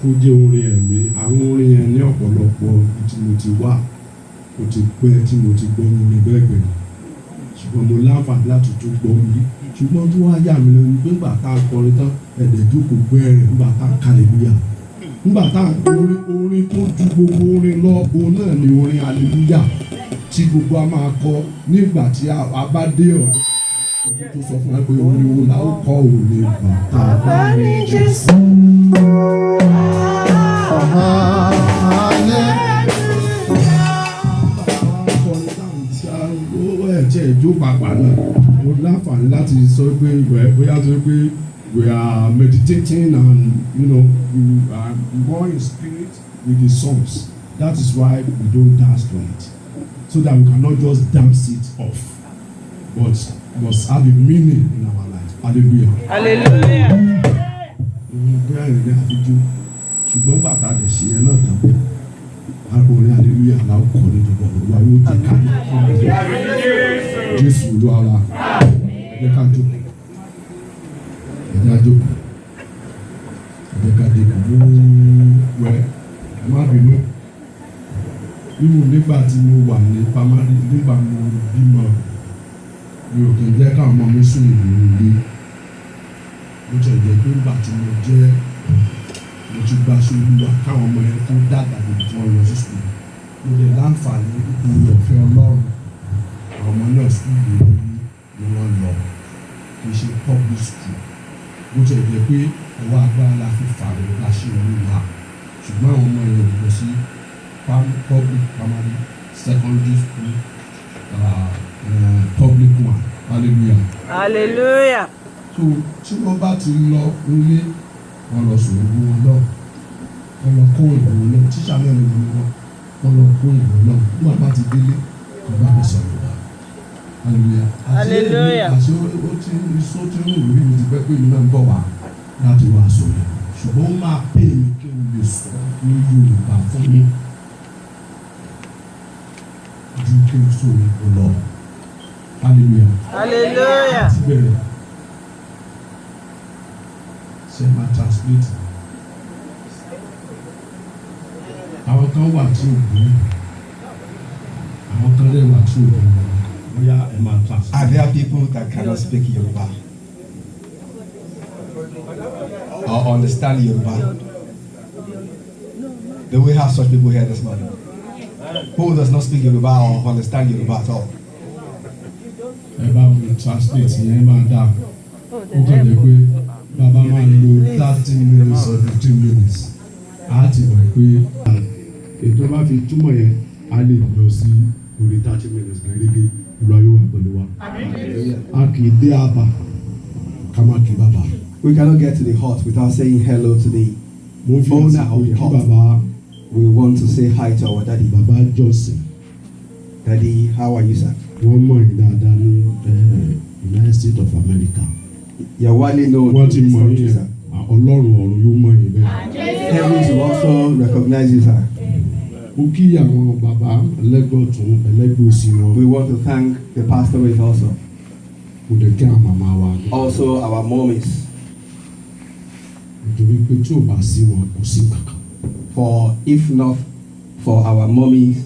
Tó jẹ́ orin ẹ̀mí, àwọn orin yẹn ní ọ̀pọ̀lọpọ̀ tí mo ti wá, ó ti pẹ́ tí mo ti gbọ́ orin bẹ́ẹ̀ gbẹ̀yìn, ṣùgbọ́n mo láǹfààní láti tún gbọ́ mi, ṣùgbọ́n tó wá yà mí lẹ́nu pé nígbà tá a kọrin tán ẹ̀dẹ̀ jókòó gbẹ́rẹ̀ nígbà tá a hallelujah, nígbà tá a orin tó ju gbogbo orin lọ, òun náà ni orin hallelujah tí gbogbo a máa kọ nígbà tí a bá dé ọ̀dọ̀ tó sọ fún wa pé orin wo la ó kọ òní bàtà bá ní Jésù. Ẹ̀jẹ̀ ìjó pàpà náà mo láǹfààní láti sọ pé bóyá tó pé we are meditating and we are more in spirit with the songs. That is why we don't dance to it, so that we cannot just dance it off, but must have a meaning in our life. Hallelujah. Hallelujah. Bóyá ìrìn àfijù ṣùgbọ́n bàtà lè ṣe ẹ náà tàbí agbórin hallelujah la ó kọ́ nínú Olúwa yóò tẹ̀ ká ní Jésù Olúwa wa ẹ ká jókòó ẹ ká jókòó ẹ ká jókòó wẹ ẹ má bínú nínú nígbà tí mo wà ní pamari nígbà mo bímọ mi ò kì í jẹ́ káwọn ọmọ mi sùn ìlú ilé mo tẹ̀ jẹ́ pé nígbà tí mo jẹ́ mo ti gba Olúwa káwọn ọmọ yẹn tó dàgbà níbi tí wọ́n lọ sí sùn mo lè láǹfààní ìpínlẹ̀ ọ̀fẹ́ Ọlọ́run àwọn ọmọ náà sùn ìlú ni wọ́n lọ kì í ṣe public school mo tẹ̀ jẹ́ pé ọwọ́ agbára la fi fà lọ la ṣe Olúwa ṣùgbọ́n àwọn ọmọ yẹn lọ sí public primary secondary school public one. Hallelujah. Hallelujah. So tí wọ́n bá ti lọ nílé wọ́n lọ sọ̀rọ̀ ìbò wọn náà wọ́n lọ kó ìbò wọn náà tíṣà náà lè wọ́n wọ́n lọ kó ìbò náà nígbà bá ti délé kò bá mi sọ̀rọ̀ wá. Hallelujah. Hallelujah. Àti ó ti sọ tí ó ń wò mí ti pẹ́ pé mi náà ń bọ̀ wá láti wá sọ̀rọ̀ ṣùgbọ́n ó máa pè mí kí n lè sọ ní Yorùbá fún mi ju kí n sọ̀rọ̀ ìbò lọ. Hallelujah. Hallelujah. Àti bẹ̀rẹ̀ ṣe máa translate. Àwọn kan wà tí ò bí, àwọn kan lè wà tí ò bí, bóyá ẹ máa translate. Are there people that cannot speak Yoruba or understand Yoruba? Do we have such people here this morning? Who does not speak Yoruba or understand Yoruba at all? Ẹ bá mi translate yẹn máa dà. Ó kàn jẹ́ pé bàbá máa ń lo 30 minutes or 15 minutes. A ti mọ̀ pé ètò bá fi túmọ̀ yẹn, a lè lọ sí orí 30 minutes gẹ́gẹ́ Olúwa yóò wà pẹ̀lú wa. A kì í dé àbà ká má kí bàbá. We cannot get to the hut without saying hello to the Mo fi owner àsìkò of the yìí kí hut. bàbá We want to say hi to our daddy. bàbá Johnson. Daddy, how are you, sir? Wọ́n mọ̀ yín dáadáa ní United States of America. You're widely known Wọ́n in ti this mọ̀ country, yín sir. Ọlọ́run ọ̀run yóò mọ̀ yín bẹ́ẹ̀. Heavens will also recognize you, sir. Mo kí àwọn bàbá ẹlẹ́gbọ̀tún ẹlẹ́gbọ̀sí wọn. We want to thank the pastorate also. Mo lè kí àwọn màmá wa. Also our mommies. Nítorí pé tí ò bá sí wọn kò sí kankan. For if not for our mommies,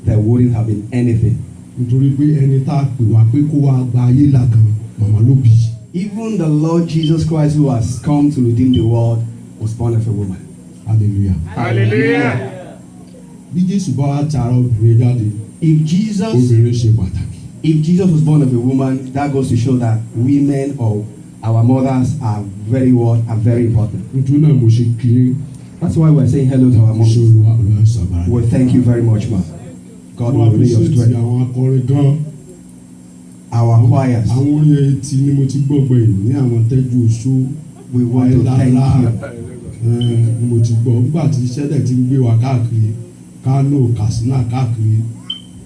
there wouldn't have been anything. Nítorí pé ẹni tá a pè wá pé kó wá gba ayé là gan màmá ló bí. Even the Lord Jesus Christ, who has come to redeem the world, was born of a woman. Hallelujah. Hallelujah. Bí Jésù bá wá tara obìnrin jáde, If Jesus ṣe pàtàkì. was born of a woman, that goes to show that women or our mothers are very important. Nítorí náà mo ṣe kí That's why we're saying hello to our mo ṣe moms. Olúwa ṣàbàrà. Well, thank you very much, ma. God Mo will renew your appreciate strength. àwọn akọrin gan. Our choirs, Àwọn orin etí ni mo ti gbọ́ gbẹ̀yìn ní àwọn tẹ́jú oṣù. we want to thank you. Ni mo ti gbọ́ nígbà tí iṣẹ́ dẹ̀ ti ń gbé wa káàkiri Kano, Katsina, káàkiri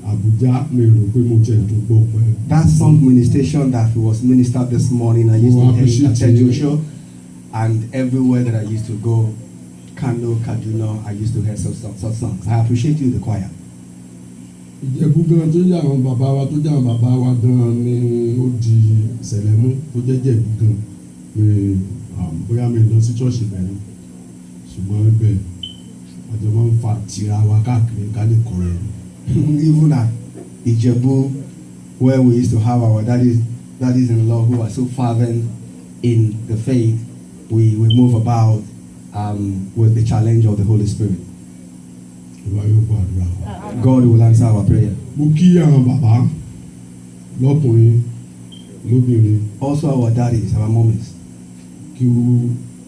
Abuja, mi rò pé mo jẹ́ tó gbọ́ pẹ́. That song ministration that was ministered this morning, I used to hear it at Joshua, and everywhere that I used to go, Kano, Kaduna, I used to hear such songs. I appreciate you, the choir. Ìjẹ̀bú gan tó jẹ́ àwọn bàbá wa tó jẹ́ àwọn bàbá wa gan ni ó di ìṣẹ̀lẹ̀ mú tó jẹ́ Ìjẹ̀bú gan pé bóyá mi lọ sí ṣọ́ọ̀ṣì bẹ̀rẹ̀ ṣùgbọ́n ibẹ̀ àjọ máa ń fa tìra wa káàkiri ká lè kọ́ rẹ̀. Even at Ijebu, where we used to have our daddies-in-law who are so fervent in the faith, we move about with the challenge of the Holy Spirit. Ìwà yóò gbọ́ àdúrà wa. God will answer our prayer. Mo kí àwọn bàbá lọ́kùnrin lóbìnrin Also our daddies, our mommies. kí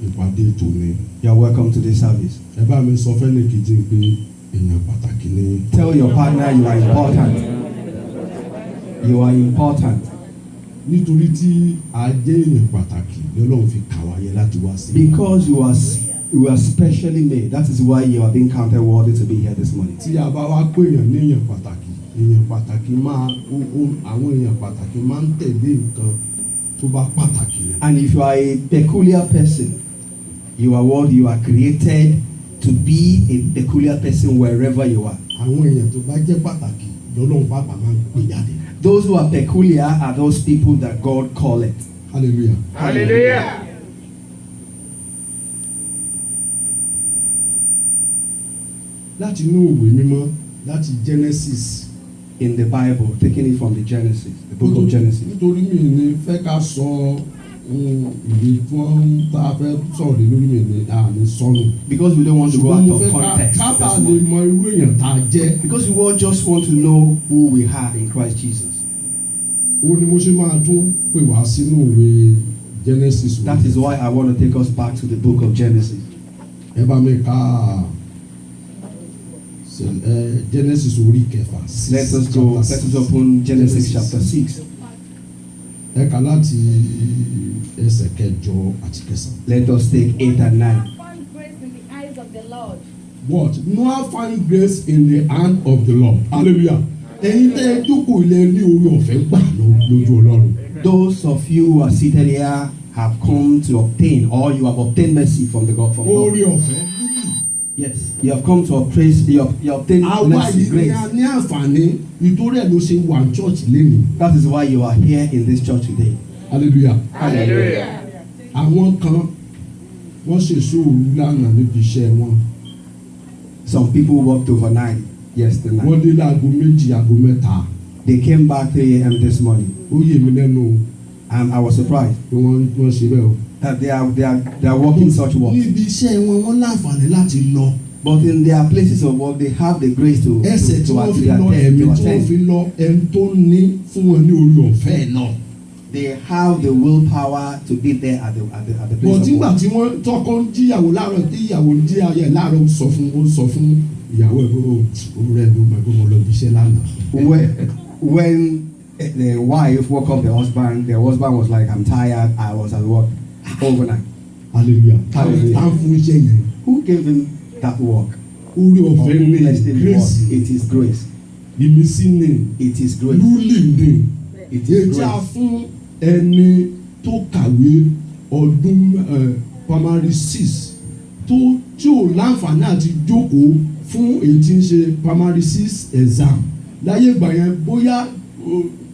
ìpàdé tòní. You are welcome to this service. Ẹ bá mi sọ fẹ́ni kejì pé èèyàn pàtàkì ni. Tell your partner you are important. You are important. Nítorí tí a jẹ́ èèyàn pàtàkì lọ́lọ́run fi kà wá yẹ láti wá sí. Because you are specially made. That is why you are being counted worthy to be here this morning. Tí a bá wá pé èèyàn ní èèyàn pàtàkì máa àwọn èèyàn pàtàkì máa ń tẹ̀lé nǹkan tó bá pàtàkì rẹ̀. And if you are a peculiar person, you are what you are created to be a peculiar person wherever you are. Àwọn èèyàn tó bá jẹ́ pàtàkì lọ́lọ́run pàápàá máa ń pè jáde. Those who are peculiar are those people that God call it. Hallelujah. Hallelujah. Láti inú ìwé mímọ́ láti Genesis. In the Bible, taking it from the Genesis, the book of Genesis. Nítorí mi ní fẹ́ ká sọ ìwé fún tá a fẹ́ sọ̀rọ̀ lé lórí mi ní àní sọnù. Because we don't want to go out of context. Ká bá this lè morning. mọ irú èèyàn tá a jẹ́. Because we all just want to know who we are in Christ Jesus. Ó ní mo ṣe máa tún pè wá sínú ìwé Genesis. That is why I want to take us back to the book of Genesis. Ẹ bá mi ká Genesis orí kẹfà. Let us open Genesis chapter 6. Ẹ kà láti ẹsẹ̀ kẹjọ àti kẹsàn-án. Let us take 8 and 9. Found grace in the eyes of the Lord. What? Noah find grace in the hand of the Lord. Hallelujah. Ẹ̀yin tẹ́ ẹ jókòó ilé ní orí ọ̀fẹ́ gbà lójú Ọlọ́run. Those of you who are seated here have come to obtain, or you have obtained mercy from the God. From God. Orí ọ̀fẹ́. Yes, you have come to praise. You obtained Àwa mercy, yìí ni grace. a ní àǹfààní nítorí ẹ̀ ló ṣe wà ní church lẹ́nu. That is why you are here in this church today. Hallelujah. Hallelujah. Àwọn kan wọ́n ṣe sóòrù lánàá níbi iṣẹ́ wọn. Some people worked overnight yesterday night. Wọ́n dé láago méjì aago mẹ́ta. They came back 3 a.m. this morning, Ó yé mi lẹ́nu and I was surprised pé wọ́n ṣe bẹ́ẹ̀ o. that they are working such work. Níbi iṣẹ́ wọn wọ́n láǹfààní láti lọ. But in their places of work, they have the grace to Ẹsẹ̀ tí wọ́n fi lọ attend. ẹ̀mí To tí wọ́n attend. fi lọ ẹni tó ní fún wọn ní orí ọ̀fẹ́ náà. They have the willpower to be there at the Bọ̀ place of nígbà work. tí wọ́n tọkọ ń jíyàwó láàárọ̀ tí ìyàwó ń jíyàwó láàárọ̀ ó sọ fún ìyàwó ẹ̀ pé ó rẹ̀ ló máa gbé wọn lọ bí iṣẹ́ lánàá. When the wife woke up the husband was like, "I'm tired. I was at work overnight." Hallelujah. Hallelujah. Tá ń fún iṣẹ́ yẹn. Who gave him that work? Orí Or ọ̀fẹ́ who ní blessed him with grace work? It is grace. ìmísí ní It is grace. rúlì ní. It is Ètí a grace. fún ẹni tó kàwé ọdún primary 6 tí ò láǹfààní àti jókòó fún èyí tí ń ṣe primary 6 exam láyé ìgbà yẹn bóyá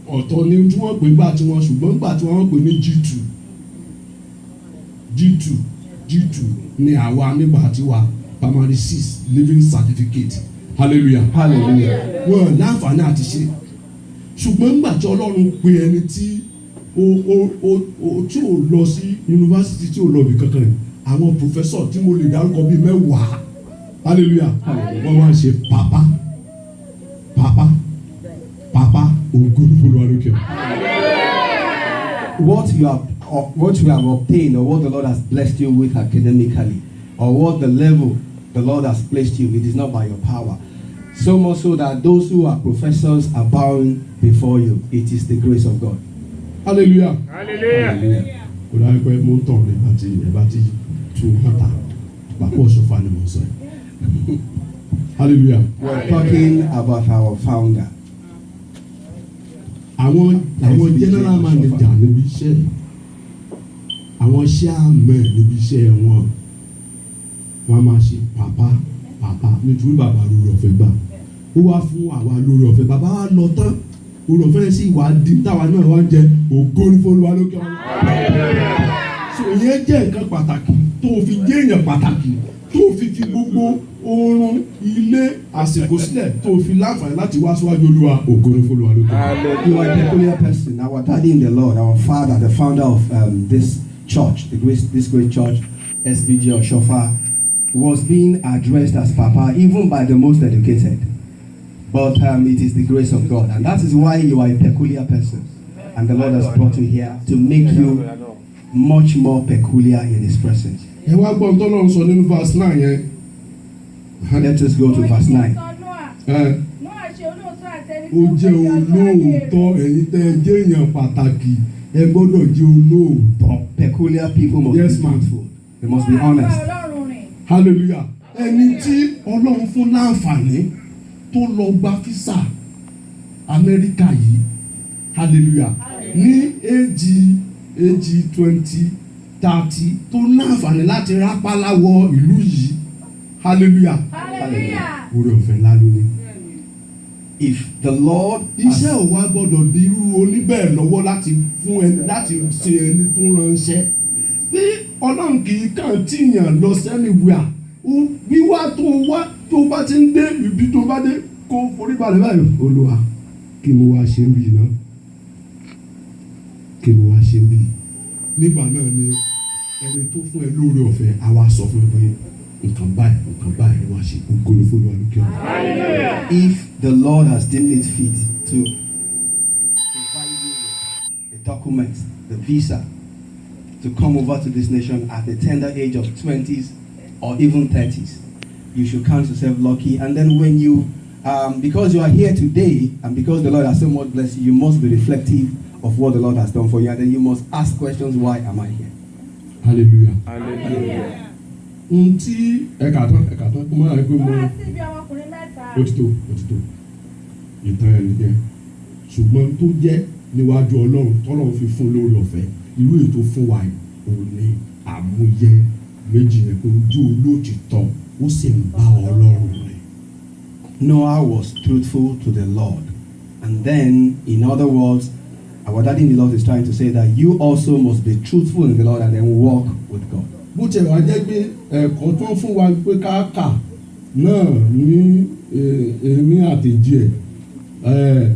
ọ̀tọ̀ ni tí wọ́n pè gbà tí wọ́n ṣùgbọ́n gbà tí wọ́n pè ní G2 ni àwa nígbà tí wa primary 6 living certificate hallelujah Hallelujah. wọn láǹfààní àti ṣe ṣùgbọ́n nígbà tí Ọlọ́run pe ẹni tí tí ò lọ sí yunifásitì tí ò lọ bí kankan rẹ̀ àwọn pòfẹ́sọ̀ tí mo lè dárúkọ bíi 10 hallelujah wọ́n wá ń ṣe pàpà ògùnfòlù àlùkẹ́. What you have obtained, or what the Lord has blessed you with academically, or what the level the Lord has placed you, it is not by your power. So much so that those who are professors are bowing before you. It is the grace of God. hallelujah. Hallelujah. kò dáa pé mo ń tọ̀ ẹ̀ bá ti tún hàtà pàpọ̀ ṣọ̀fà ni mo sọ yìí. hallelujah. We're talking about our founder. àwọn general manager níbi iṣẹ́ àwọn chairman níbi iṣẹ́ wọn máa ṣe pàpà nítorí bàbá rúrọ̀ fẹ́ gbà ó wá fún àwa lórí ọ̀fẹ́ bàbá wa lọ tán lórí ọ̀fẹ́ sì wá di táwa náà wá ń jẹ ògo ní fọlùwà lókè ọ̀run. so ìyẹn jẹ́ nǹkan pàtàkì tó fi jẹ́ èèyàn pàtàkì tó fi gbogbo oorun ilé àsìkò sílẹ̀ tó fi láǹfààní láti wá síwájú olúwa ògo ní fọlùwà lókè ọ̀run. You are a peculiar person. Our daddy in the Lord, our father, the founder of this church, this great church, SBG or Shofa, was being addressed as Papa, even by the most educated. But it is the grace of God, and that is why you are a peculiar person. And the Lord has brought you here to make you much more peculiar in His presence. ẹ wá gbọ́n tó lọ́n sọ nínú verse 9 yẹn. Let us go to verse 9. ó jẹ́ olóòótọ́ ẹ̀yin tẹ́ ẹ jẹ́ èèyàn pàtàkì ẹ gbọ́dọ̀ jẹ́ olóòótọ́. Peculiar people must Yes, be ma'am. truthful. They must be honest. hallelujah ẹni tí ọlọ́run fún láǹfààní tó lọ gba físà amẹ́ríkà yìí hallelujah ní èjì 20-30 tó láǹfààní láti rápálá wọ ìlú yìí hallelujah oore ọ̀fẹ́ ńlá lónìí. If the Lord iṣẹ́ ò wá gbọ́dọ̀ di irú oníbẹ̀ẹ́ lọ́wọ́ láti fún ẹni láti ṣe ẹni tó ránṣẹ́ bí ọlọ́run kì í kàn tíyàn lọ sẹ́niwìà wíwá tó bá ti ń dé ibi tó bá dé kó forí balẹ̀ báyìí olúwa kí mo wá ṣe ń bì náà kí mo wá ṣe ń bì nígbà náà ni ẹni tó fún ẹ lóore ọ̀fẹ́ àwa sọ fún ẹ pé nǹkan báyìí wá ṣe ògo ní fún olúwa lókè ọ̀run. If the Lord has deemed it fit to provide you with a document, the visa, to come over to this nation at the tender age of 20s or even 30s, you should count yourself lucky. And then when you, because you are here today and because the Lord has so much blessed you, you must be reflective of what the Lord has done for you. And then you must ask questions, why am I here? hallelujah. Hallelujah. Ntí ẹ̀ka tán kó mọ́ àgbẹ̀ mọ́ òtítọ́ ìtàn ẹ̀ nìyẹn ṣùgbọ́n tó jẹ́ níwájú ọlọ́run tọ́lọ́run fi fún lórí ọ̀fẹ́ irú ètò fún wa òun ni àmúyẹ méjì yẹn pé ojú olóòtítọ́ ó sì ń bá ọlọ́run rẹ̀. Noah was truthful to the Lord. And then, in other words, our daddy in the Lord is trying to say that you also must be truthful in the Lord and then walk with God. bó tiẹ̀ wá jẹ́ pé ẹ̀kọ́ tó ń fún wa pé ká kà náà ní èmi àtẹ̀jí ẹ̀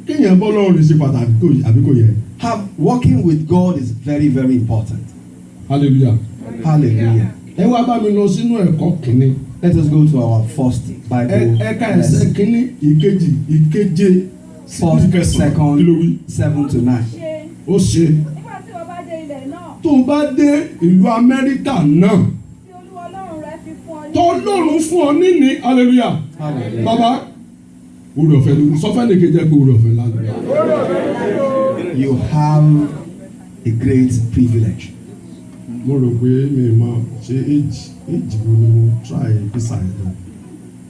kéèyàn bọ́ lọ́rùn lè ṣe pàtàkì àbí kò yẹ. Walking with God is very, very important. hallelujah. Hallelujah. ẹ wá bá mi lọ sínú ẹ̀kọ́ kìíní. Let us go to our first Bible ẹ̀ka ẹsẹ̀ kìíní ìkejì ìkeje First, second, 7 to 9. ó ṣe tó o bá dé ìlú Amẹ́ríkà náà tọ́lọ́run fún ọ níní hallelujah. Hallelujah. bàbá oore ọ̀fẹ́ ló sọfẹ́ nìkejì ẹ̀ pé oore ọ̀fẹ́ lálẹ́. You have a great privilege. mo rò pé mi máa ṣe éjì wo ni mo try visa ẹ̀ lọ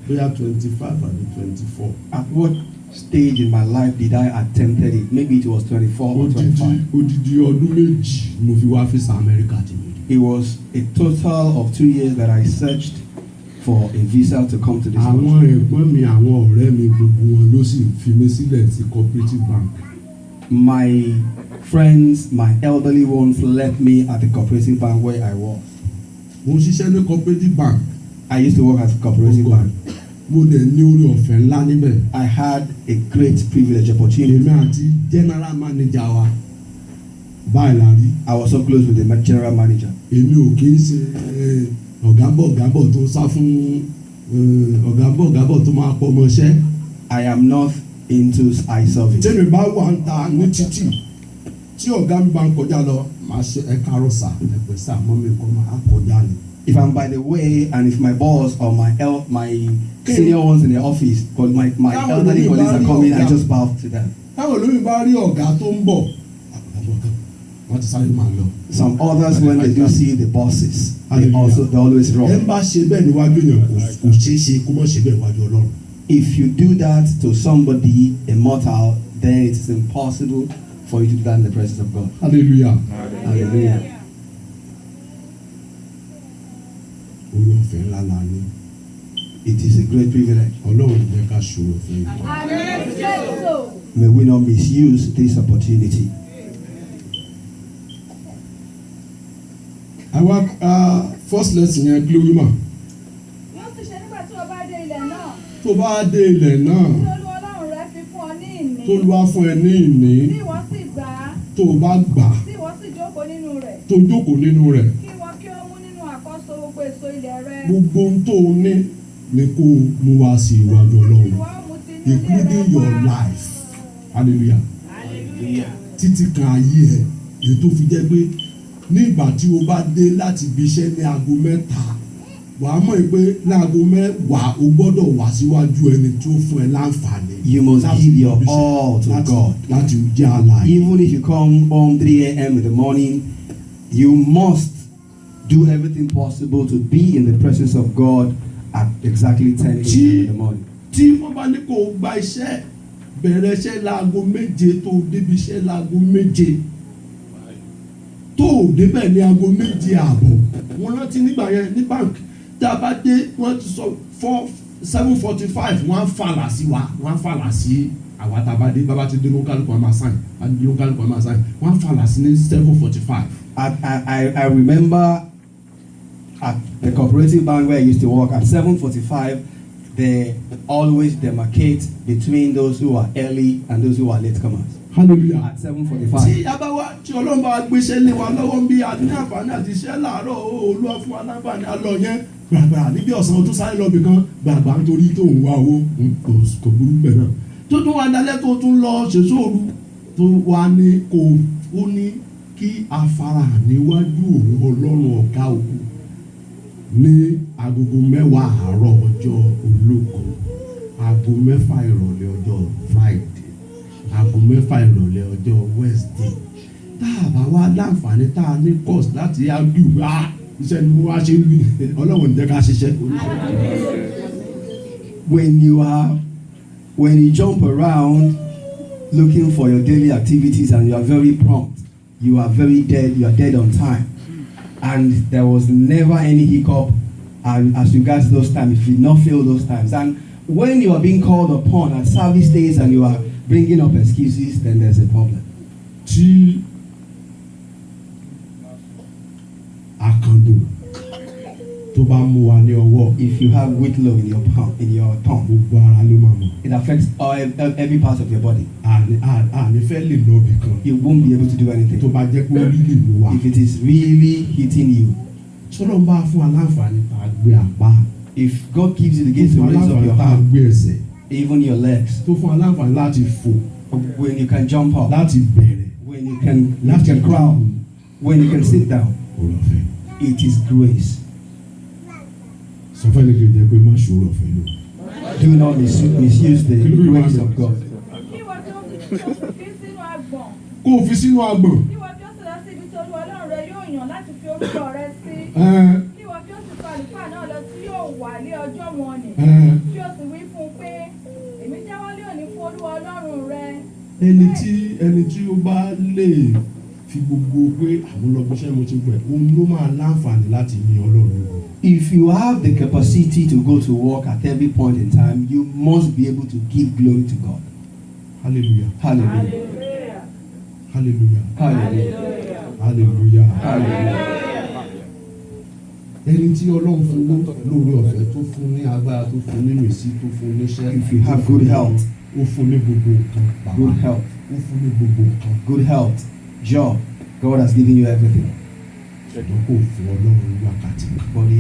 bóyá 25 àbí 24. At what stage in my life did I attempt it? Maybe it was 24 or 25. odidi ọdún méjì mo fi wá visa Amẹ́ríkà tí mi. It was a total of 2 years that I searched for a visa to come to this àwọn country. ẹ̀gbọ́n mi àwọn ọ̀rẹ́ mi gbogbo wọn ló sì fi mí sílẹ̀ sí cooperative bank. My friends, my elderly ones left me at the cooperative bank where I was. mo ṣiṣẹ́ ní cooperative bank. I used to work at the cooperative bank. mo dẹ̀ ní oore ọ̀fẹ́ ńlá níbẹ̀. I had a great privilege opportunity. èmi àti general manager wa báyìí la rí. I was so close with the general manager. èmi ò kí ń ṣe ọ̀gábọ̀ tó sá fún ọ̀gábọ̀ tó máa pọ̀ mọ́ṣẹ́. I am not into eye service. tẹ́mi bá wà ń ta ní títì tí ọ̀gá mi bá ń kọjá lọ màá ṣe ẹ̀ka rọ̀ṣà ẹ̀pẹ̀ sá mọ́ mi kọ́ máa kọjá ni. If I'm by the way and if my boss or my senior ones in the office, but my elderly colleagues are coming, I just bow to them. táwọn olóyìn bá rí ọ̀gá tó ń bọ̀ wọ́n ti sáré máa lọ. Some others, when they do see the bosses, they always ẹ run. bá ṣe bẹ́ẹ̀ níwájú èèyàn kò ṣeé ṣe kó má ṣe bẹ́ẹ̀ níwájú Ọlọ́run. If you do that to somebody, a mortal, then it is impossible for you to do that in the presence of God. hallelujah. Hallelujah. oore ọ̀fẹ́ ńlá la ní. It is a great privilege. Ọlọ́run jẹ́ ká ṣòro fún yín. Amen. So. May we not misuse this opportunity. Àwa first lesson yẹn kí ló wí mà? Wọ́n ti ṣe nígbà tí o bá dé ilẹ̀ náà. Tó bá dé ilẹ̀ náà, Tí Olúwa Ọlọ́run rẹ fi fún ọ ní ìní. tó Olúwa fún ẹ ní ìní, Tí ìwọ sì gbà á. tó o bá gbà, Tí ìwọ sì jókòó nínú rẹ̀. tó jókòó nínú rẹ̀, Kí ìwọ kí ó mú nínú àkọ́so gbogbo èso ilẹ̀ rẹ. gbogbo ohun tó o ní ni kó o mú wá sí iwájú Ọlọ́run, Ìwọ ó mú ti inú ilé rẹ including your wá. life. Hallelujah. Títí kan ayé ẹ̀, èyí tó fi jẹ́ pé nígbà tí o bá dé láti ibi iṣẹ́ ní aago 3, wà á mọ̀ pé ní aago 10 o gbọ́dọ̀ wá síwájú ẹni tí ó fún ẹ láǹfààní. You must láti give your ibi iṣẹ́, all to láti- God. láti jẹ́ alààyè. Even if you come home 3 a.m. in the morning, you must do everything possible to be in the presence of God at exactly 10 a.m. in the morning. Tí wọ́n bá ní kó o gba iṣẹ́, bẹ̀rẹ̀ iṣẹ́ láago 7 tó o débi iṣẹ́ láago 7 tó o débẹ̀ ní aago 7:30. Wọ́n rántí nígbà yẹn ní bank tá a bá dé wọ́n ti sọ 7:45 wọ́n á fàlà sí wa, wọ́n á fàlà sí àwa tá a bá dé bàbá ti dé lókàlùkù àmà sáìn àti lókàlùkù àmà sáìn wọ́n á fàlà sí ní 7:45. I remember at the cooperative bank where I used to work at 7:45, they always demarcate between those who are early and those who are latecomers. Hallelujah. At Tí 7:45. a bá wá tí Ọlọ́run bá wá gbéṣẹ́ lé wa lọ́wọ́ ń bí a ní àǹfààní àti iṣẹ́ láàárọ̀ Olúwa fún wa láǹfààní àlọ́ yẹn gbàgbà níbi ọ̀sán o tún sáré lọ bìkan gbàgbà nítorí tó ń wá owó kò burú bẹ́ẹ̀ náà tó tún wá dalẹ́ tó tún lọ ṣèṣòru tó wá ní kò ó ní kí afárahàn níwájú òun Ọlọ́run ọ̀gá òkú ní agogo 10 àárọ̀ ọjọ́ ológo, aago 6 ìrọ̀lẹ́ ọjọ́ Friday, aago 6 ìrọ̀lẹ́ ọjọ́ Wednesday. Tá a bá wá láǹfààní tá a ní course láti argue wá iṣẹ́ ni wọ́n á ṣe ń wí Ọlọ́run jẹ́ ká ṣiṣẹ́. When you jump around looking for your daily activities and you are very prompt, you are dead on time. And there was never any hiccup as regards those times, if you did not fail those times. And when you are being called upon at service days and you are bringing up excuses, then there's a problem. Tí àkàndùn tó bá mú wa ní ọwọ́ If you have whitlow in your tongue, gbogbo ara ló máa mọ̀. it affects every part of your body. Àní fẹ́ lè lọ bì kan You won't be able to do tó anything. bá jẹ́ pé ó rí lè mú wa. If it is really hitting you, Sọ́dọ̀ ń bá fún wa láǹfààní tá a gbé apá, if God gives you the tó gift to fún wa raise up láǹfààní your tá a hand, gbé ẹsẹ̀, even your legs, tó fún wa láǹfààní láti fò, when you can jump up, láti bẹ̀rẹ̀, when you can crawl, when you can sit down, ọ̀rọ̀ ọ̀fẹ́. it is grace. Sọ fẹ́ lè fi jẹ́ pé má ṣòro ọ̀fẹ́ lò. Do not misuse the grace of God. Kí ìwọ tí ó fi sínú agbọ̀n. Kó o fi sínú agbọ̀n. Kí ìwọ tí ó sì lọ sí ibi tí Olúwa Ọlọ́run rẹ yóò yàn láti fi orúkọ rẹ sí. Kí ìwọ tí ó sì tọ̀ àlùfáà náà lọ tí yóò wà ní ọjọ́ wọn nì. Kí o sì wí fún un pé èmi jẹ́wọ́ lé òní fún Olúwa Ọlọ́run rẹ. Ẹni tí ó bá lè fi gbogbo pé àwọn ọlọ́gbọ́sẹ́ mo ti gbẹ̀ òun ló máa láǹfààní láti yin Ọlọ́run. If you have the capacity to go to work at every point in time, you must be able to give glory to God. Hallelujah. Hallelujah. Hallelujah. Hallelujah. Hallelujah. Hallelujah. Ẹni tí Ọlọ́run fún lórí ọ̀fẹ́ tó fún ní agbára tó fún ní ìmísí tó fún níṣẹ́. If you have good health, ó fún ní gbogbo nǹkan. Bàbá. good health, Ó fún ní gbogbo nǹkan. good health, job, God has given you everything. Ṣùgbọ́n kò fún Ọlọ́run wákàtí kan. But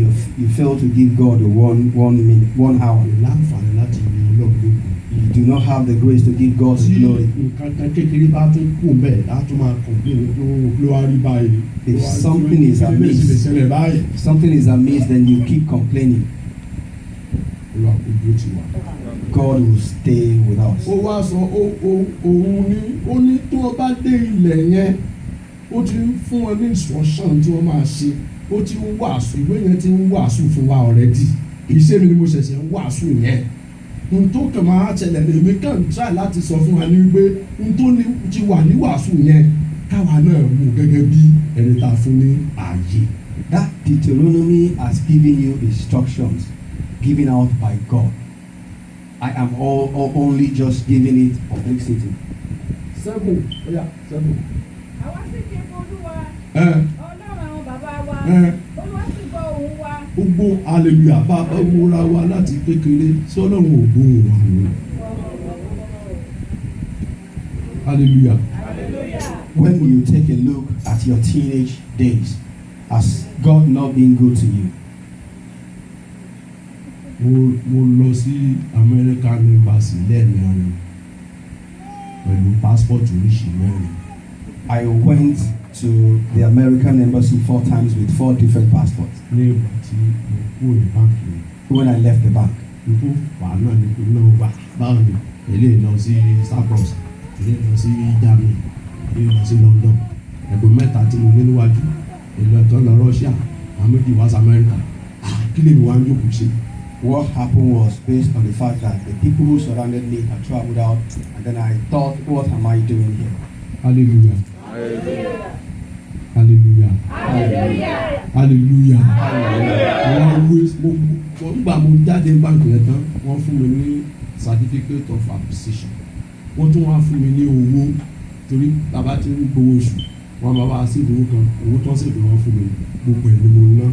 you fail to give God 1 minute, 1 hour. Kò láǹfààní láti yin Ọlọ́run lógo. You do not have the grace to give God Tí glory. nǹkan kan kékeré bá tún kù bẹ́ẹ̀ á tún máa kọ̀m̀pléènì ló wá rí báyìí. If something is amiss, lè ṣẹlẹ̀ báyìí. if something is amiss, then you keep complaining. Olúwa kò dúró tì wá. God will stay with us. Ó wá sọ òun ní tó o bá dé ilẹ̀ yẹn ó ti ń fún wọn ní instruction tí wọ́n máa ṣe ó ti ń wàásù ìwé yẹn ti ń wàásù fún wa already iṣẹ́ mi ni mo ṣẹ̀ṣẹ̀ ń wàásù yẹn n tó kàn máa ṣẹlẹ̀ lèmi kàn try láti sọ fún wa ní pé n tó ní ti wà ní wàásù yẹn káwa náà mú gẹ́gẹ́ bí ẹni tá a fún ní ààyè. That Deuteronomy has given you instructions. given out by God. I am only just giving it publicity. 7 oya 7. Àwa sì ké pe Olúwa, ẹ Ọlọ́run àwọn bàbá wa. ẹ Olúwa sì gbọ́ ohùn wa. gbogbo hallelujah bá a wúra wa láti kékeré sí ọlọ́run ò gbóhùn wa ni hallelujah. When you take a look at your teenage days, has God not been good to you? mo lọ sí American Embassy lẹ́ẹ̀mẹrin pẹ̀lú passport oríṣi mẹ́rin. I went to the American Embassy 4 times with 4 different passports ní ìgbà tí mo kúrò ní báńkì mi. when I left the bank. Nítorí wà náà ni pé náà wà báwo ni eléyìí lọ sí Cyprus, eléyìí lọ sí Germany, eléyìí lọ sí London. Ẹ̀gbọ́n mẹ́ta tí mo ní níwájú, èlò ẹ̀tọ́ lọ Russia, àwọn méjì wá sí America. Kí lèmi wá ń jókòó ṣe? What happened was based on the fact that the people who surrounded me had traveled out, and then I thought, what am I doing here? Hallelujah. Hallelujah. Hallelujah. Wọ́n gbà mo jáde báńkì yẹn tán, wọ́n fún mi ní certificate of appreciation. Wọ́n tún wá fún mi ní owó torí bàbá tí ń gbowó oṣù. Wọ́n máa wá sí ìdúró kan, owó tó ń ṣètò wọn fún mi, gbogbo ẹ̀ ni mo ná.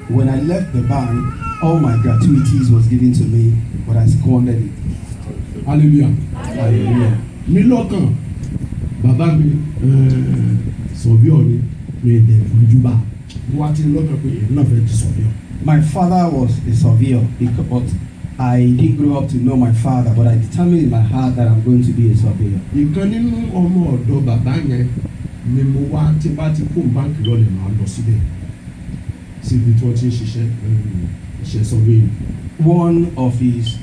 When I left the bank, all my gratuities was given to me, but I squandered it. Hallelujah. Hallelujah. Mi lọ́kàn, bàbá mi sọ̀bíọ̀ ni mi dẹ̀ fojú bá. Wọ́n á ti lọ́kàn pé èmi náà fẹ́ di sọ̀bíọ̀. My father was a surveyor, but I didn't grow up to know my father, but I determined in my heart that I'm going to be a surveyor. Ìkan nínú ọmọ ọ̀dọ̀ bàbá yẹn ni mo wá tí bá ti kó báńkì lọ́lẹ̀ máa lọ síbẹ̀ síbi tí wọ́n ti ń ṣiṣẹ́ iṣẹ́ surveying. One of his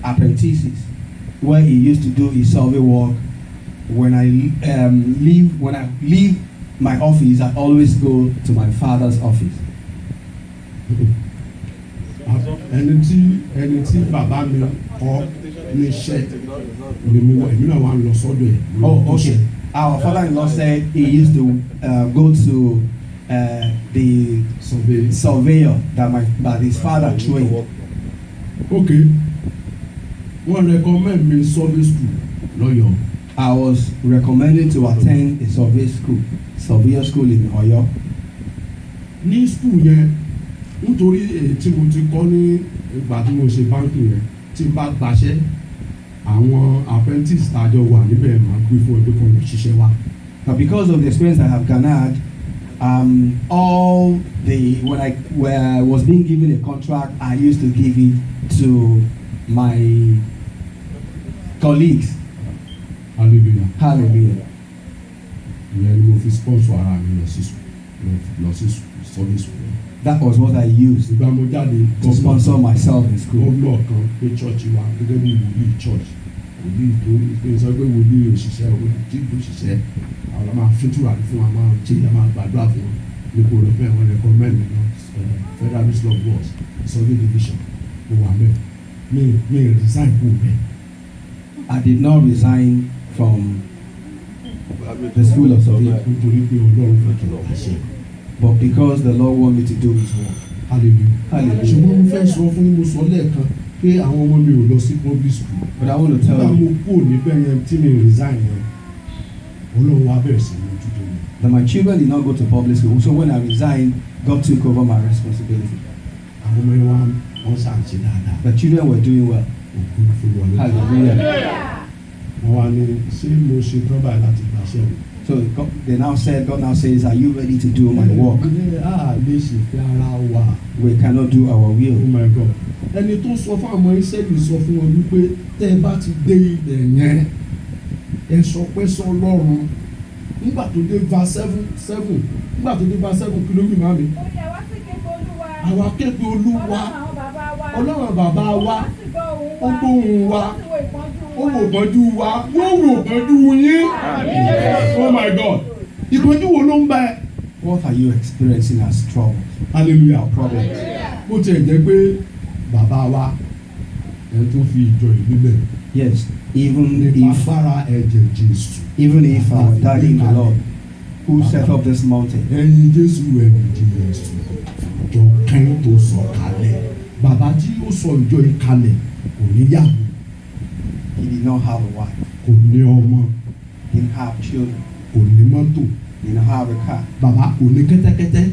apprentices, where he used to do his survey work, when I leave my office, I always go to my father's office. ẹni tí bàbá mi kọ́ níṣẹ́ ni mo wọ èmi náà wà lọ sọ́dọ̀ ẹ̀. Oh, okay. Our father-in-law said he used to go to the surveyor that his father trained. Okay. Wọ́n recommend me survey school lọ́yọ̀. I was recommended to attend a surveyor school in Ọ̀yọ́. Ní school yẹn nítorí èyí tí mo ti kọ́ ní ìgbà tí mo ṣe báńkì yẹn tí n bá gbaṣẹ́ àwọn apprentice tàjọ wà níbẹ̀ máa gbé fún ẹgbẹ́ kan ṣiṣẹ́ wa. But because of the experience I have garnered, when I was being given a contract, I used to give it to my colleagues. Hallelujah. Hallelujah. Ìyẹn ni mo fi sponsor ara mi lọ sí survey school. That was what I used Ìgbà mo jáde to sponsor myself in school. gómìnà kan pé church wa gẹ́gẹ́ bí wòlíì church wòlíì tó ń sọ pé wòlíì òṣìṣẹ́ wòlíì òṣìṣẹ́ àwọn ọmọ àfitúrà fún wa máa ṣe a máa gbàdúrà fún wọn ní kò rẹ̀ fẹ́ wọn recommend ní Federal Ministry of Works survey division mo wà bẹ́ẹ̀ mi resign kú bẹ́ẹ̀. I did not resign from the school of survey, nítorí pé Ọlọ́run fẹ́ kí n bá ṣe. but because the Lord wanted me to do His work. Hallelujah. Hallelujah. ṣùgbọ́n mo fẹ́ sọ fún mo sọ lẹ́ẹ̀kan pé àwọn ọmọ mi ò lọ sí public school. But I want to tell nígbà you mo kú níbẹ̀ yẹn tí mi resign yẹn Ọlọ́run wa bẹ̀rẹ̀ sí ní ojútùú mi. that my children did not go to public school. So when I resigned, God took over my responsibility. àwọn ọmọ yẹn wọ́n ṣàǹṣe dáadáa. The children were doing well. òkú fún wọn lójú. Hallelujah. wọ́n wá ní ṣé mo ṣe tán báyìí láti gbàṣẹ́ mi. So God now says, are you ready to do my work? lè ṣe fẹ́ ara wa. We cannot do our Oh will. my God. ẹni tó sọ fún àwọn Ísírẹ́lì sọ fún wọn wípé tẹ́ ẹ bá ti dé ilẹ̀ yẹn ẹ sọ pé sọ lọ́run nígbà tó dé verse 7 nígbà tó dé verse 7 kí ló wí màmí. Ó ní àwa sì ké pe Olúwa. àwa ké pe Olúwa Ọlọ́run bàbá wa. Ọlọ́run bàbá wa Ó ó gbóhùn wa sì wo ìpọ́njú ó wò pọ́njú wa yóò wò pọ́njú yín. Oh my God. ìpọ́njú wo ló ń bá ẹ. What are you experiencing as troubles Hallelujah. or problems? bó tiẹ̀ jẹ́ pé bàbá wa ẹ̀ tó fi ìjọ ìlú lẹ̀ Yes, even nípa if fara ẹ̀jẹ̀ Jésù. our daddy in the Lord, who set up this mountain, ẹ̀yin Jésù ẹ̀yìn Jésù jọ kẹ́yìn tó sọ kalẹ̀ bàbá tí ó sọ ìjọ yìí kalẹ̀ kò níyàwó, He did not have a wife. kò ní ọmọ, He didn't have children. kò ní mọ́tò, He didn't have a car. bàbá kò ní kẹ́tẹ́kẹ́tẹ́,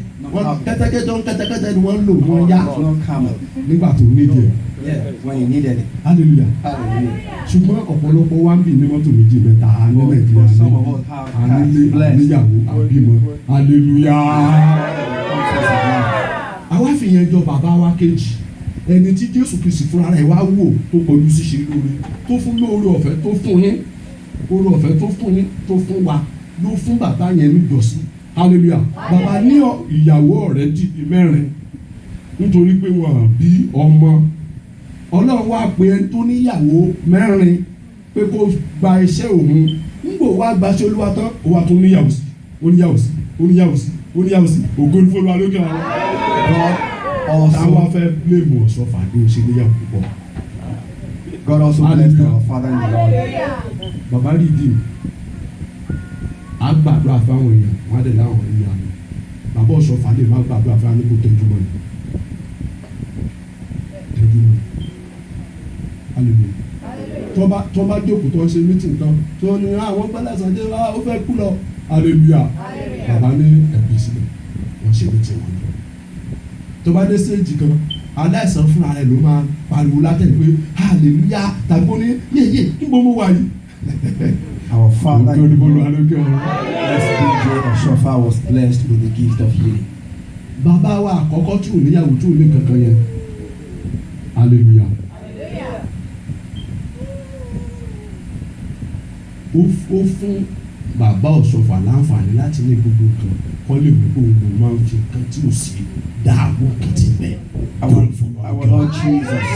kẹ́tẹ́kẹ́tẹ́ ni wọ́n lò wọ́n yá It's not camel. nígbà tó nídìí ẹ̀. Yeah, when you needed it. hallelujah. Hallelujah. ṣùgbọ́n ọ̀pọ̀lọpọ̀ wa ń bì ní mọ́tò méjì mẹ́ta ní But nàìjíríà some of us have ànílé blessed. àníyàwó àbímọ hallelujah. Confess of life. àwa fi yẹn jọ bàbá wa kejì ẹni tí jésù kristi fúnra rẹ̀ wá wò tó kọjú sí ṣe lóore tó fún lóore ọ̀fẹ́ tó fún yín oore ọ̀fẹ́ tó fún yín tó fún wa ló fún bàbá yẹn níjọ́sí hallelujah. bàbá ní ìyàwó ọ̀rẹ́ dìde mẹ́rin nítorí pé wọ́n bí ọmọ ọlọ́run wá pe ẹni tó níyàwó mẹ́rin pé kó gba iṣẹ́ òun nígbò wá gbaṣẹ́ olúwa tán ó wá tún níyàwó sí oníyàwó sí oníyàwó sí oníyàwó sí ògo ní fọlọ́wà lókè àwọn. God táwa also, fẹ́ bílẹ̀mù ọ̀ṣọ́fà ló ṣe níyàwó púpọ̀. God also blessed our father in the Lord. bàbá rí di àgbàdo àfáwọn èèyàn wọn á dẹ̀ láwọn èèyàn mi bàbá ọ̀ṣọ́fà lè má gbàdo àfáwọn ní kò tẹ́jú mọ́ ni tẹ́jú mọ́ ni hallelujah. tó bá jókòó tó ń ṣe mítìn tán tó ní àwọn gbọ́dọ̀ sàdé wa ó fẹ́ kú lọ hallelujah. bàbá ní ẹ̀bí sílẹ̀ wọ́n ṣe mítìn wọn ni tó bá dé stéèjì kan aláìsàn fúnra rẹ̀ ló máa pariwo látẹ̀lé pé hallelujah tàbí ó ní yéyé níbo mo wà yìí. Our father ògo ní in the fọlọ́wà Lord, lókè ọ̀run. SPJ Oshofa, was blessed with the gift of healing. bàbá wa àkọ́kọ́ tí ò níyàwó tí ò ní kankan yẹn hallelujah. ó fún bàbá ọ̀ṣọ́fà láǹfààní láti ní gbogbo kan kọ́ lè wí pé òun máa ń fi kan tí ò sí dáàbò kan ti bẹ̀. Our Lord Jesus,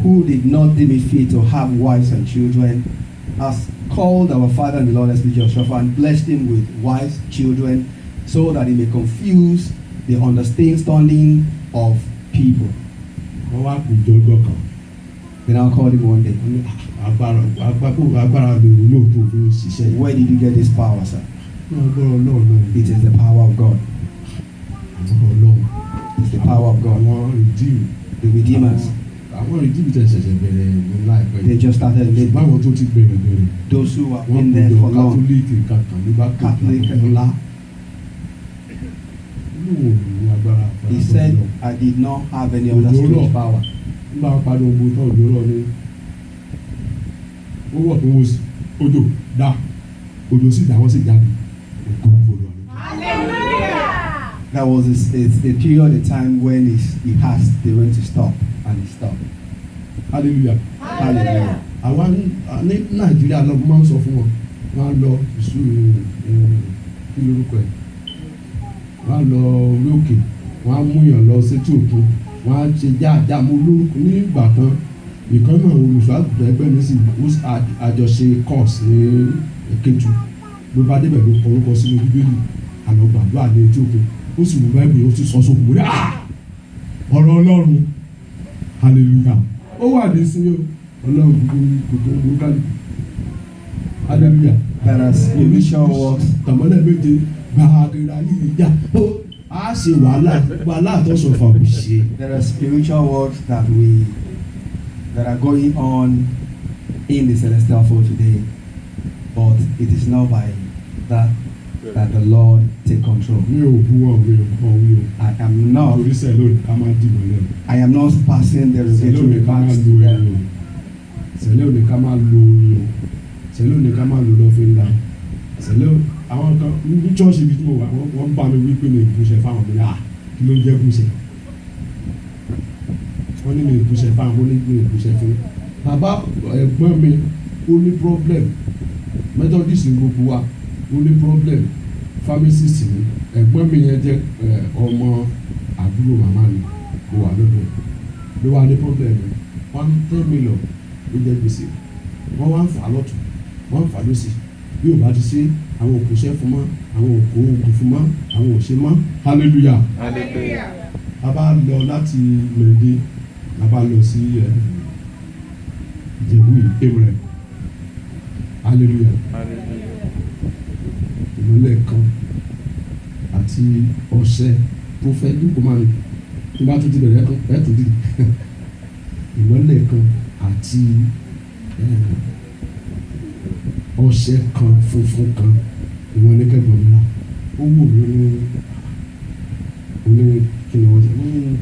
who did not deem it fit to have wives and children, has called our father in the Lord, SPJ Oshofa, and blessed him with wives, children, so that he may confuse the understanding of people. wọ́n wá kú jọjọ́ kan They now called him one day. wọ́n ní agbára lòun lóòótọ́ fi ń ṣiṣẹ́ yìí. Where did you get this power, sir? náà gbọ́dọ̀ náà It is the power of God. àwọn ọlọ́run It's the power of God. àwọn rìdíìmù The Redeemers, àwọn rìdíìmù tẹ̀ ṣẹ̀ṣẹ̀ bẹ̀rẹ̀ ní láìpẹ́ they just started late. báwọn tó ti bẹ̀rẹ̀ Those who have wọ́n been kú there jọ for long. kátólíìkì kankan ní bá Catholic. ńlá yóò ní agbára He said, I did not have any other strange power. nígbà wọn padà ogun tán òjò rọ ní ó wọ̀ tó wọ́ sí odò dá odò sì dá wọ́n sì jáde òkú fòlù àlejò. That was a period of time when he asked the rain to stop, and it stopped. hallelujah. Hallelujah. àwa ní nàìjíríà lọ máa ń sọ fún wọn wọn á lọ ìṣúná kí lórúkọ ẹ wọn á lọ orí òkè wọn á múyàn lọ sétí òkun wọn á ṣe jáàjá mú lórúkọ ní ìgbà kan ìkan náà olùṣọ́ àgùntàn ẹgbẹ́ mi sì àjọṣe course ní Ìkẹtù ló bá débẹ̀ ló kọ orúkọ sínú bíbélì àlọ́ gbàdúrà ní etí òkun ó sì mú báyìí ó sì sọ sókun wọlé ọ̀rọ̀ ọlọ́run hallelujah ó wà ní sí ọlọ́run gbogbo kálí hallelujah. There are spiritual works. tàmọ́lẹ̀ méje gbàgede ayé ìjà ó á ṣe wàhálà àtọ́sọ̀ fàbùṣe. There are spiritual works that are going on in the celestial fold today, but it is not by that the Lord take control. mi ò bú wọn mi ò kọ́ wí o. I am not. oríṣẹ́ lónìí ká máa dìbò lẹ́nu. I am not passing the sẹ́lẹ̀ regulatory òní ká máa remarks lo to orin them. o. sẹ́lẹ̀ òní ká máa lo orin o. sẹ́lẹ̀ òní ká máa lo lọ́fíńdà. sẹ́lẹ̀ àwọn kan ní chọ́ọ̀ṣì ibi tí mo wà wọ́n bá mi wí pé mi ìbúṣẹ́ fáwọn mi náà kí ló ń jẹ́ búṣẹ́. wọ́n ní mi ìbúṣẹ́ fáwọn mo ní mi ìbúṣẹ́ fún. bàbá ẹ̀gbọ́n mi ó ní problem Methodist ní gbogbo wa ó ní problem pharmacist ni ẹ̀gbọ́n mi yẹn jẹ́ ọmọ àbúrò màmá mi ló wà lọ́dọ̀ ló wà ní problem yẹn 110 million ló jẹ́ gbèsè wọ́n wá ń fà lọ́tún wọ́n ń fà lọ́sì bí ò bá ti ṣe àwọn òkúṣẹ́ fún mọ́ àwọn òkú ogun fún mọ́ àwọn òṣè mọ́ hallelujah. a bá lọ láti mẹ̀ẹ́dẹ́ a bá lọ sí Ìjẹ̀bú Ewúrẹ́ hallelujah. ìmọ̀lẹ̀ kan àti ọ̀sẹ̀ prophet dúkọ̀ máa tí bá tún ti bẹ̀rẹ̀ ẹ̀ tún dìde ìmọ́lẹ̀ kan àti ọṣẹ kan funfun kan ìwọ ní kẹ́gbọ́n mi la ó wù mí ní kí ni wọ́n ṣe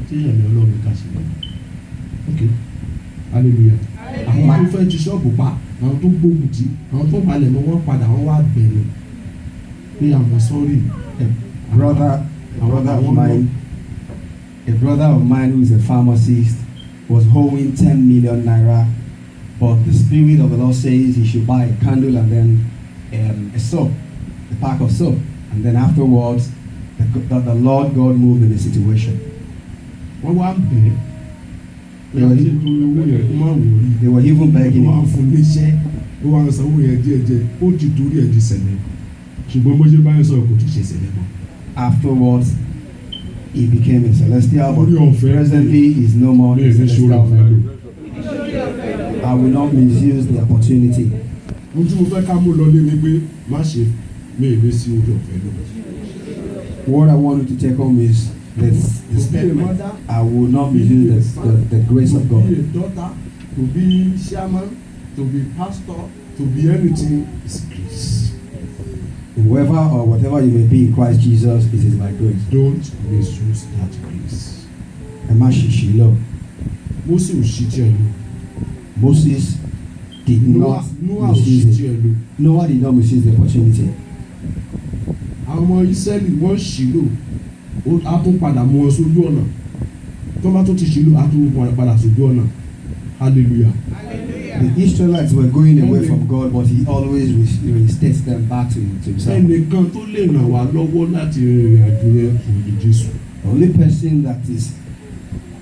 tí ẹ̀mí ọlọ́run ká sí ok hallelujah àwọn tó fẹ́ ti ṣọ́ọ̀bù pa àwọn tó gbógun tì àwọn tó palẹ̀ mọ́ wọ́n padà wọ́n wá bẹ̀rẹ̀ pé àwọn sọ́ọ̀rì A brother of mine who is a pharmacist was owing 10 million naira, but the Spirit of the Lord says he should buy a candle and then a soap, a pack of soap. And then afterwards, the Lord God moved in the situation. wọ́n wá bẹ̀rẹ̀ pé àti ètò owó yẹn kó má wò rí They were even begging wọ́n á him. fún léṣẹ́ ó wá ń sanwó yẹn díẹ̀díẹ̀ ó ti torí ẹ̀ di ṣẹlẹ̀ ṣùgbọ́n bó ṣe báyìí sọ̀rọ̀ kò tún ṣe ṣẹlẹ̀ mọ́. Afterwards, he became a celestial, but Orí ọ̀fẹ́ presently he is no more ní a ìfẹ́ ṣòro celestial. ọ̀fẹ́ lò. I will not misuse the opportunity. ohun tí mo fẹ́ ká mú lọ lé ni pé má ṣe mí ìwé sí orí ọ̀fẹ́ lò. What I want you to take home is this the statement. I will not misuse the grace of To God. be a daughter, to be chairman, to be pastor, to be anything is grace. Whoever or whatever you may be in Christ Jesus, it is by grace. Don't misuse that grace. Ẹ má ṣìṣì lọ. Mósè ò ṣí tí ẹ lò. Moses did Noah not ò ṣí misuse tí it. ẹ lò. Noah did not misuse the opportunity. Àwọn ọmọ Ísírẹ́lì wọ́n ṣì lò. A tún padà mú wọn sójú ọ̀nà. Tó bá tún ti ṣì lò, a tún padà sójú ọ̀nà. Hallelujah. The Israelites were going away from God, but he always reinstates them back to himself. Ẹnìkan tó lè ràn wá lọ́wọ́ láti rìnrìn àjò yẹn kò ní Jésù. The only person that is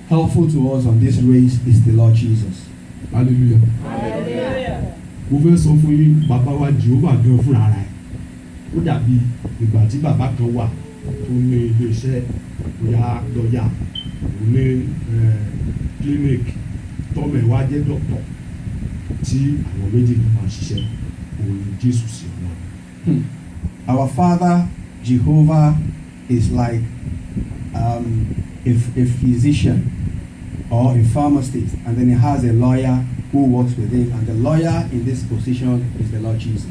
helpful to us on this race is the Lord Jesus. Hallelujah. Mo fẹ́ sọ fún yín bàbá wa Jehovah gan fúnra rẹ̀. Ó dàbí ìgbà tí bàbá kan wà tó ní ilé-iṣẹ́ bóyá lọ́ọ̀yà òun ní clinic tọ́mọ̀ ẹ̀ wá jẹ́ dọ́kítọ̀ tí àwọn méjèèjì máa ṣiṣẹ́ òun ní Jésù sí ọ̀la. Our Father Jehovah is like a physician or a pharmacist, and then he has a lawyer who works with him, and the lawyer in this position is the Lord Jesus.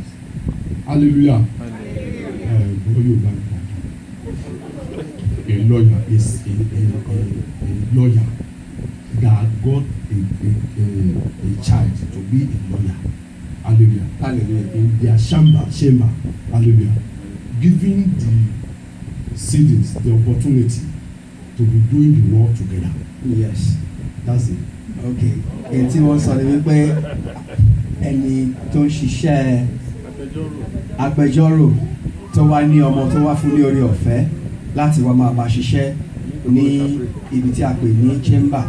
Hallelujah. Bọ́ yóò bá mi a lawyer is a lawyer that got a child to be a lawyer. Hallelujah. Hallelujah. In their chamber. Hallelujah. Giving the citizens the opportunity to be doing the work together. Yes. That's it. Okay. Èyí tí wọ́n sọ ni wípé ẹni tó ń ṣiṣẹ́ agbẹjọ́rò tó wá ní ọmọ tó wá fún ní orí ọ̀fẹ́ láti wá máa bá ṣiṣẹ́ ní ibi tí a pè ní chamber